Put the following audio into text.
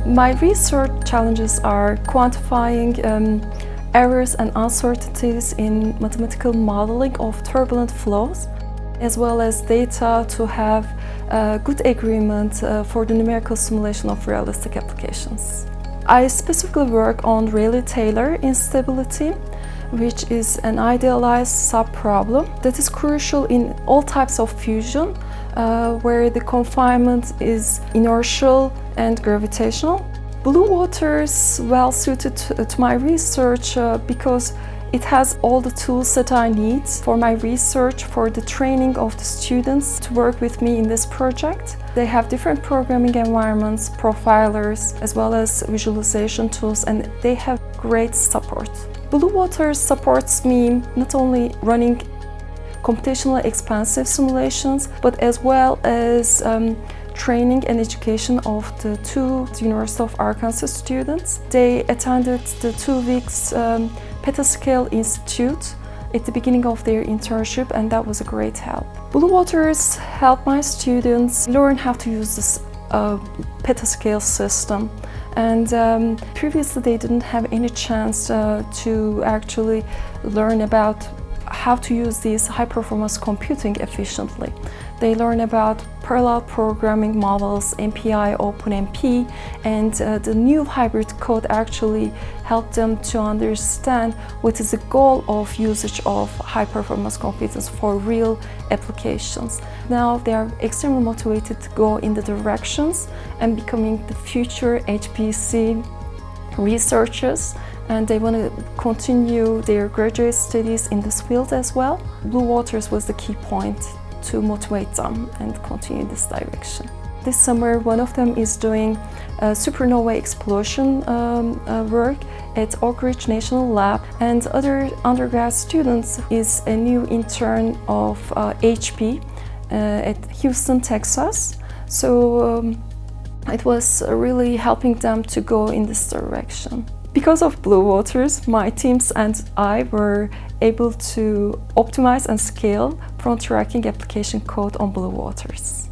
My research challenges are quantifying errors and uncertainties in mathematical modeling of turbulent flows, as well as data to have good agreement for the numerical simulation of realistic applications. I specifically work on Rayleigh-Taylor instability, which is an idealized subproblem that is crucial in all types of fusion, where the confinement is inertial and gravitational. Blue Waters well suited to my research because it has all the tools that I need for my research, for the training of the students to work with me in this project. They have different programming environments, profilers, as well as visualization tools, and they have great support. Blue Waters supports me not only running computationally expensive simulations, but as well as training and education of the two University of Arkansas students. They attended the 2 weeks Petascale Institute at the beginning of their internship, and that was a great help. Blue Waters helped my students learn how to use this Petascale system, and previously they didn't have any chance to actually learn about how to use these high-performance computing efficiently. They learn about parallel programming models, MPI, OpenMP, and the new hybrid code actually helped them to understand what is the goal of usage of high-performance computers for real applications. Now they are extremely motivated to go in the directions and becoming the future HPC researchers, and they want to continue their graduate studies in this field as well. Blue Waters was the key point to motivate them and continue in this direction. This summer, one of them is doing supernova explosion work at Oak Ridge National Lab, and other undergrad students is a new intern of HP at Houston, Texas. So it was really helping them to go in this direction. Because of Blue Waters, my teams and I were able to optimize and scale front tracking application code on Blue Waters.